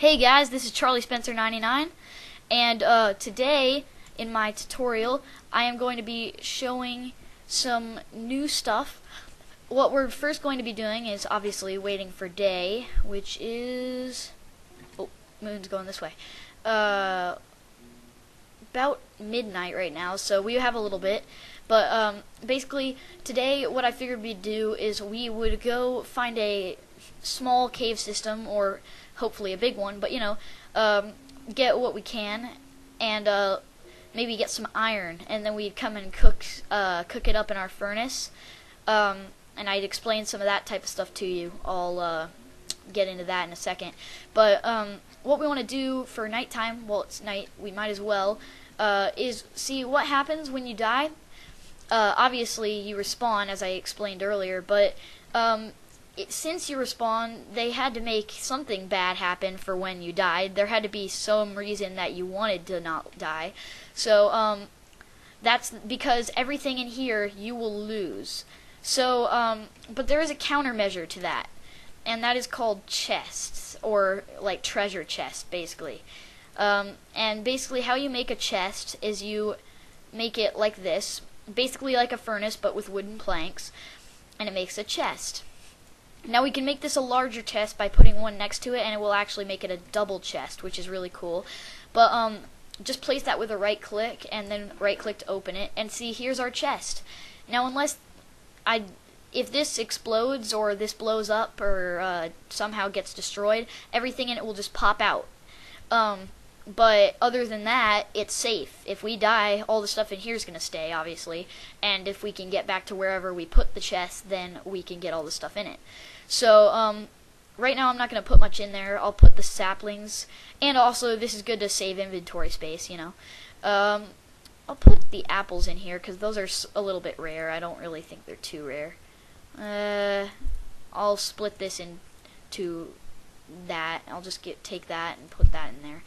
Hey guys, this is Charlie Spencer 99, and today in my tutorial I am going to be showing some new stuff. What we're first going to be doing is obviously waiting for day, which is moon's going this way. About midnight right now, so we have a little bit. But basically today what I figured we'd do is we would go find a small cave system, or hopefully a big one, but get what we can, and maybe get some iron, and then we'd come and cook it up in our furnace, and I'd explain some of that type of stuff to you. I'll get into that in a second. But what we want to do for nighttime, well, it's night, we might as well, is see what happens when you die. Obviously you respawn, as I explained earlier, but since you respawn, they had to make something bad happen for when you died. There had to be some reason that you wanted to not die. So that's because everything in here you will lose. So but there is a countermeasure to that, and that is called chests, or like treasure chests, basically. And basically how you make a chest is you make it like this, basically like a furnace but with wooden planks, and it makes a chest. Now we can make this a larger chest by putting one next to it, and it will actually make it a double chest, which is really cool. But just place that with a right click, and then right click to open it, and see, here's our chest. Now if this explodes or this blows up or somehow gets destroyed, everything in it will just pop out. But other than that, it's safe. If we die, all the stuff in here is going to stay, obviously. And if we can get back to wherever we put the chest, then we can get all the stuff in it. So, right now I'm not going to put much in there. I'll put the saplings. And also, this is good to save inventory space, you know. I'll put the apples in here, because those are a little bit rare. I don't really think they're too rare. I'll split this into that. I'll just take that and put that in there.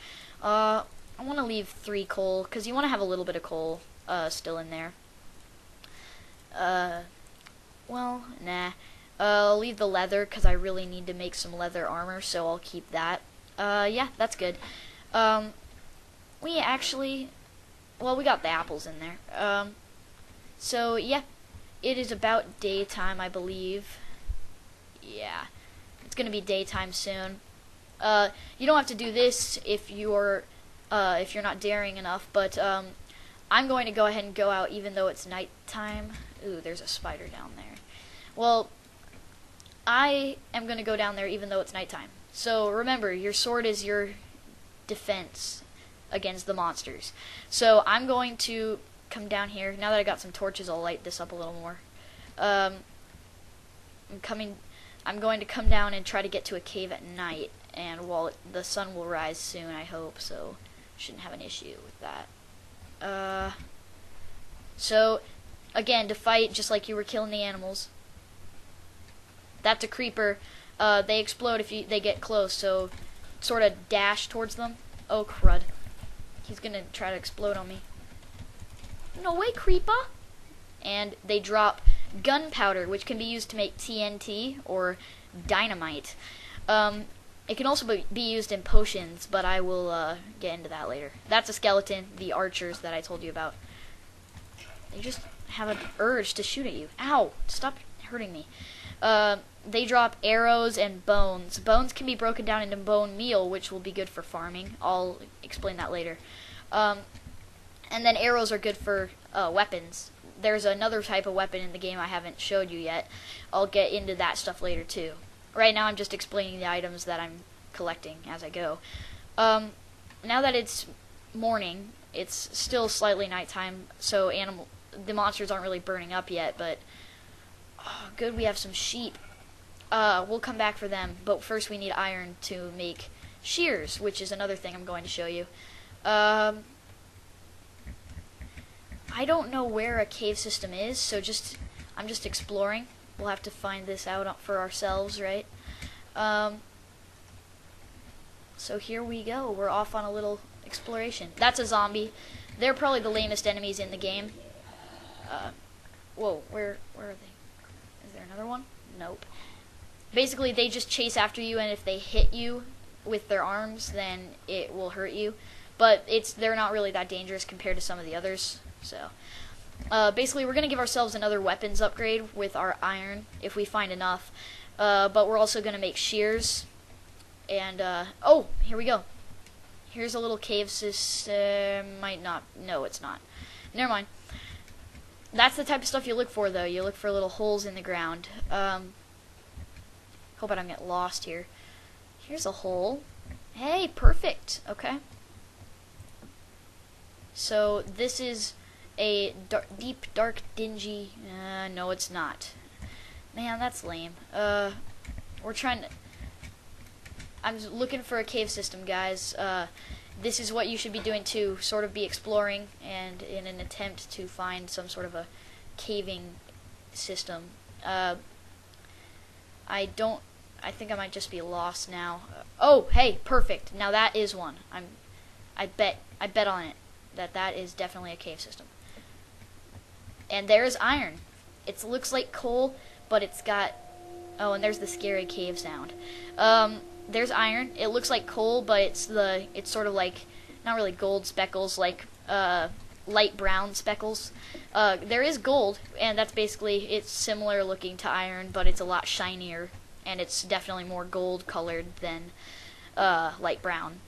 I want to leave 3 coal, because you want to have a little bit of coal still in there. Well, nah. I'll leave the leather, because I really need to make some leather armor, so I'll keep that. Yeah, that's good. We actually, well, we got the apples in there. So, yeah, it is about daytime, I believe. Yeah, it's going to be daytime soon. You don't have to do this if you're not daring enough, but I'm going to go ahead and go out even though it's nighttime. Ooh, there's a spider down there. Well, I am going to go down there even though it's nighttime. So remember, your sword is your defense against the monsters. So I'm going to come down here. Now that I got some torches, I'll light this up a little more. I'm going to come down and try to get to a cave at night, and the sun will rise soon, I hope, so shouldn't have an issue with that. So again, to fight just like you were killing the animals. That's a creeper. They explode if they get close, so sort of dash towards them. Oh crud. He's gonna try to explode on me. No way, creeper! And they drop gunpowder, which can be used to make TNT or dynamite. It can also be used in potions, but I will get into that later. That's a skeleton, the archers that I told you about. They just have an urge to shoot at you. Ow! Stop hurting me. They drop arrows and bones. Bones can be broken down into bone meal, which will be good for farming. I'll explain that later. And then arrows are good for weapons. There's another type of weapon in the game I haven't showed you yet. I'll get into that stuff later too. Right now I'm just explaining the items that I'm collecting as I go. Now that it's morning, it's still slightly nighttime, so the monsters aren't really burning up yet, but good, we have some sheep. We'll come back for them, but first we need iron to make shears, which is another thing I'm going to show you. I don't know where a cave system is, so I'm just exploring. We'll have to find this out for ourselves, right? So here we go. We're off on a little exploration. That's a zombie. They're probably the lamest enemies in the game. Whoa, where are they? Is there another one? Nope. Basically, they just chase after you, and if they hit you, with their arms, then it will hurt you. But they're not really that dangerous compared to some of the others. So basically, we're gonna give ourselves another weapons upgrade with our iron if we find enough. But we're also gonna make shears. And oh, here we go. Here's a little cave system. Might not. No, it's not. Never mind. That's the type of stuff you look for, though. You look for little holes in the ground. Hope I don't get lost here. Here's a hole. Hey, perfect. Okay. So this is a deep, dark, dingy. No, it's not. Man, that's lame. We're trying to. I'm looking for a cave system, guys. This is what you should be doing too. Sort of be exploring, and in an attempt to find some sort of a caving system. I think I might just be lost now. Oh, hey, perfect. Now that is one. I bet on it that is definitely a cave system. And there's iron. It looks like coal, but it's got. Oh, and there's the scary cave sound. There's iron. It looks like coal, but it's sort of like not really gold speckles, like light brown speckles. There is gold, and that's basically it's similar looking to iron, but it's a lot shinier, and it's definitely more gold colored than light brown.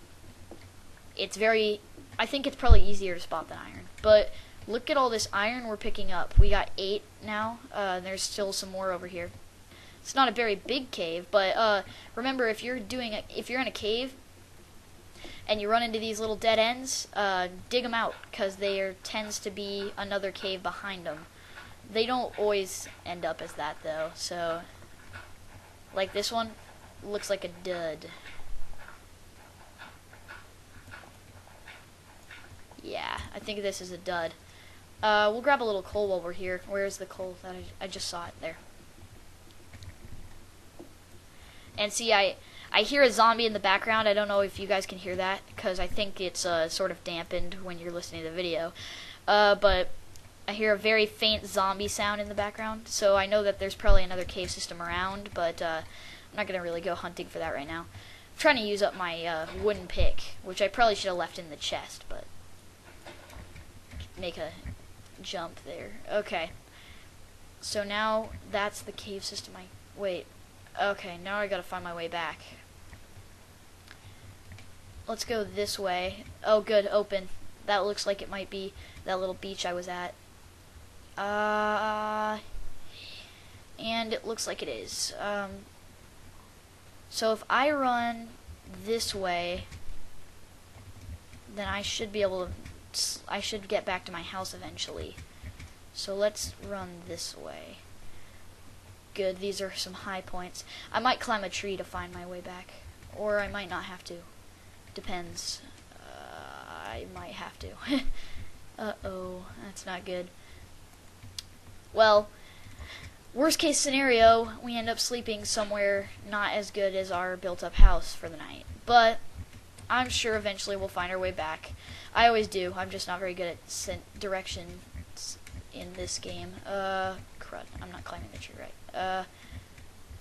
I think it's probably easier to spot than iron. But look at all this iron we're picking up. We got 8 now. There's still some more over here. It's not a very big cave, but remember, if you're in a cave and you run into these little dead ends, dig them out, because there tends to be another cave behind them. They don't always end up as that, though. So, like this one, looks like a dud. Yeah, I think this is a dud. We'll grab a little coal while we're here. Where's the coal? I just saw it there. And see, I hear a zombie in the background. I don't know if you guys can hear that, because I think it's sort of dampened when you're listening to the video. But I hear a very faint zombie sound in the background, so I know that there's probably another cave system around, but I'm not going to really go hunting for that right now. I'm trying to use up my wooden pick, which I probably should have left in the chest, but make a jump there. Okay. So now that's the cave system. Wait. Okay, now I gotta find my way back. Let's go this way. Oh, good, open. That looks like it might be that little beach I was at. And it looks like it is. So if I run this way, then I should be able to. I should get back to my house eventually. So let's run this way. Good, these are some high points. I might climb a tree to find my way back, or I might not have to. Depends. I might have to. Uh-oh, that's not good. Well, worst case scenario, we end up sleeping somewhere not as good as our built-up house for the night. But I'm sure eventually we'll find our way back. I always do. I'm just not very good at directions in this game. Crud. I'm not climbing the tree right.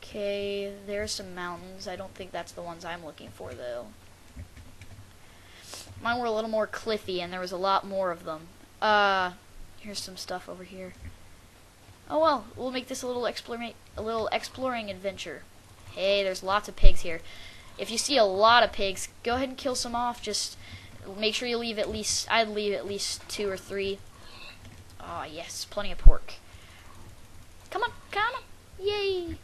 Okay, there's some mountains. I don't think that's the ones I'm looking for, though. Mine were a little more cliffy, and there was a lot more of them. Here's some stuff over here. Oh well, we'll make this a little exploring adventure. Hey, there's lots of pigs here. If you see a lot of pigs, go ahead and kill some off. Just make sure you leave at least. I'd leave at least 2 or 3. Oh yes, plenty of pork. Come on, come on. Yay!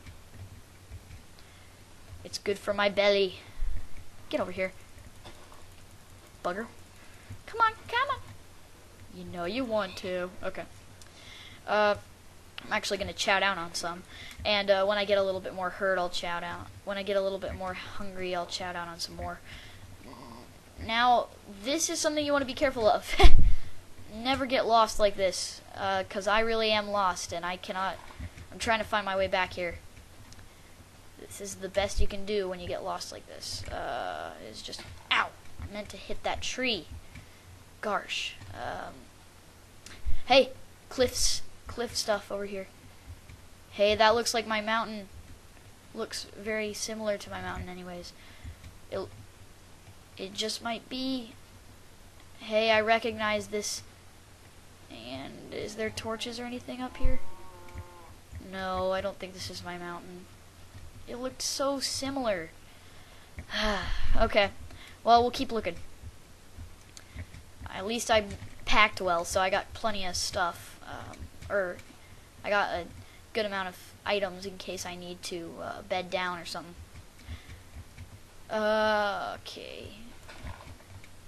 It's good for my belly. Get over here. Bugger. Come on, come on. You know you want to. Okay. I'm actually going to chow down on some. And when I get a little bit more hurt, I'll chow down. When I get a little bit more hungry, I'll chow down on some more. Now, this is something you want to be careful of. Never get lost like this. Because I really am lost, and I cannot. I'm trying to find my way back here. This is the best you can do when you get lost like this. Is just, ow! I meant to hit that tree. Gosh. Hey, cliff stuff over here. Hey, that looks like my mountain. Looks very similar to my mountain anyways. It just might be. Hey, I recognize this. And is there torches or anything up here? No, I don't think this is my mountain. It looked so similar. Okay, well, we'll keep looking. At least I packed well, so I got plenty of stuff. Or I got a good amount of items in case I need to bed down or something. Okay.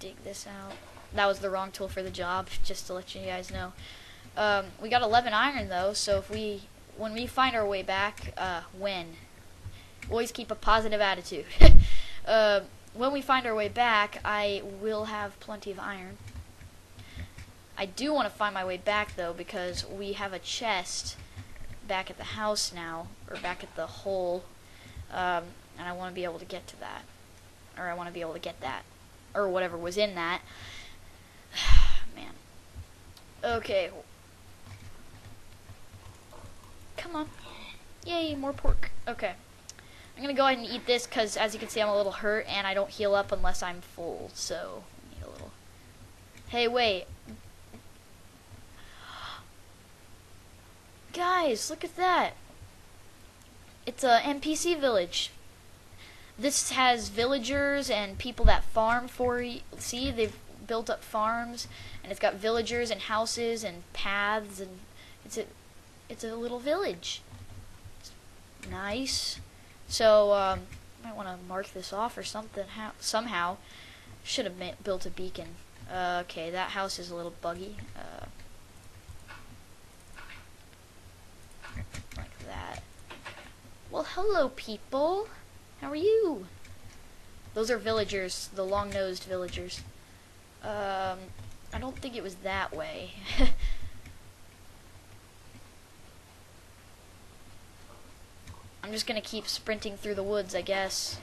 Dig this out. That was the wrong tool for the job, just to let you guys know. We got 11 iron though, so when we find our way back, always keep a positive attitude. When we find our way back, I will have plenty of iron. I do want to find my way back though, because we have a chest back at the house now, or back at the hole, and I want to be able to get to that, or I want to be able to get that, or whatever was in that. Man. Okay. Come on. Yay, more pork. Okay. I'm gonna go ahead and eat this because, as you can see, I'm a little hurt and I don't heal up unless I'm full. So, I need a little. Hey, wait. Guys, look at that. It's a NPC village. This has villagers and people that farm for you. See, they've built up farms, and it's got villagers and houses and paths, and it's a little village. It's nice. So might want to mark this off or something. Somehow, should have built a beacon. Okay, that house is a little buggy. Like that. Well, hello, people. How are you? Those are villagers, the long-nosed villagers. I don't think it was that way. I'm just gonna keep sprinting through the woods, I guess,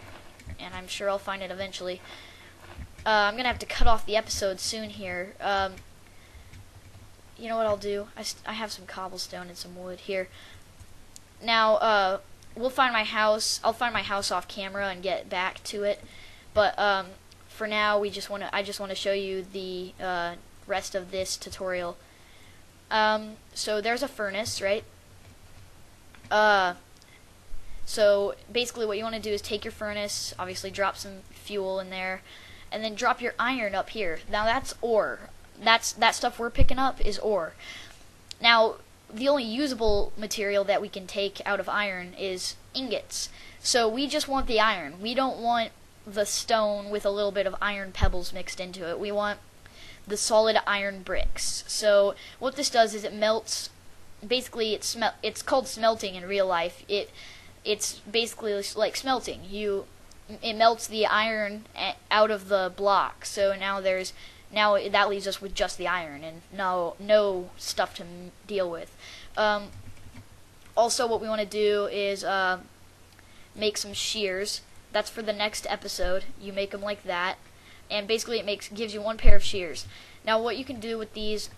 and I'm sure I'll find it eventually. I'm gonna have to cut off the episode soon here. You know what I'll do? I have some cobblestone and some wood here. Now, we'll find my house. I'll find my house off camera and get back to it. But for now, I just want to show you the rest of this tutorial. So there's a furnace, right? So basically, what you want to do is take your furnace, obviously drop some fuel in there, and then drop your iron up here. Now that's ore. That stuff we're picking up is ore. Now, the only usable material that we can take out of iron is ingots. So we just want the iron. We don't want the stone with a little bit of iron pebbles mixed into it. We want the solid iron bricks. So what this does is it melts. Basically, it's called smelting in real life. It's basically like smelting. It melts the iron out of the block. So now that leaves us with just the iron and no stuff to deal with. Also, what we want to do is make some shears. That's for the next episode. You make them like that, and basically it gives you one pair of shears. Now, what you can do with these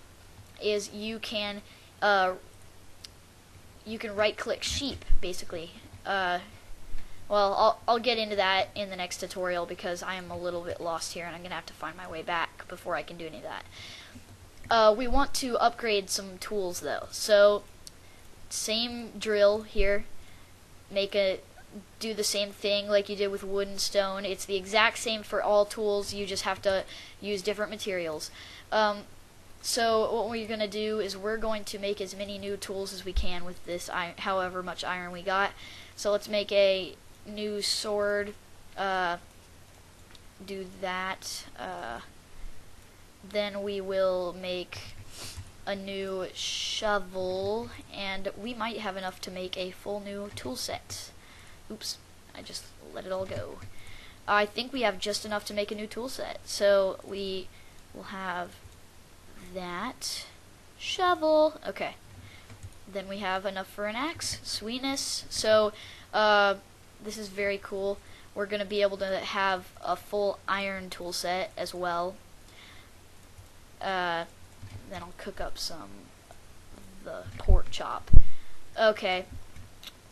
is you can right-click sheep, basically. Well, I'll get into that in the next tutorial because I am a little bit lost here and I'm gonna have to find my way back before I can do any of that. We want to upgrade some tools though. So, same drill here. Do the same thing like you did with wood and stone. It's the exact same for all tools. You just have to use different materials. So what we're going to do is we're going to make as many new tools as we can with this however much iron we got. So let's make a new sword. Do that. Then we will make a new shovel, and we might have enough to make a full new tool set. Oops, I just let it all go. I think we have just enough to make a new tool set. So we will have that shovel. Okay. Then we have enough for an axe. Sweetness. So this is very cool. We're going to be able to have a full iron tool set as well. Then I'll cook up the pork chop. Okay.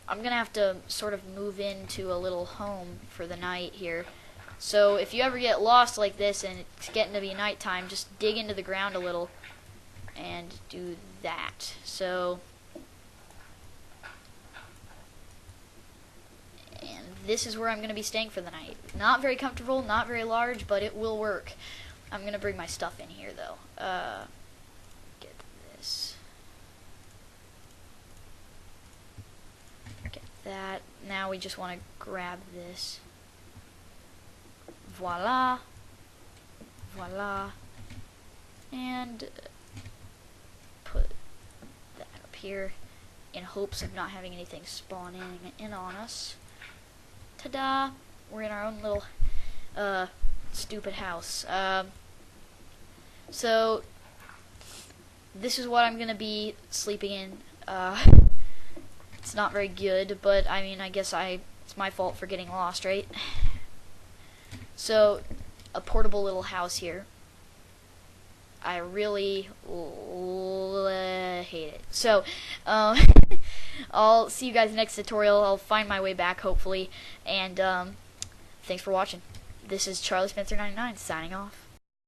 I'm going to have to sort of move into a little home for the night here. So if you ever get lost like this and it's getting to be nighttime, just dig into the ground a little and do that. So, and this is where I'm going to be staying for the night. Not very comfortable, not very large, but it will work. I'm going to bring my stuff in here, though. Get this. Get that. Now we just want to grab this. Voila. Voila. And put that up here in hopes of not having anything spawning in on us. Ta-da! We're in our own little stupid house. So this is what I'm gonna be sleeping in. It's not very good, but I mean, I guess it's my fault for getting lost, right? So a portable little house here. I really hate it. So, I'll see you guys next tutorial. I'll find my way back, hopefully. And, thanks for watching. This is Charlie Spencer 99 signing off.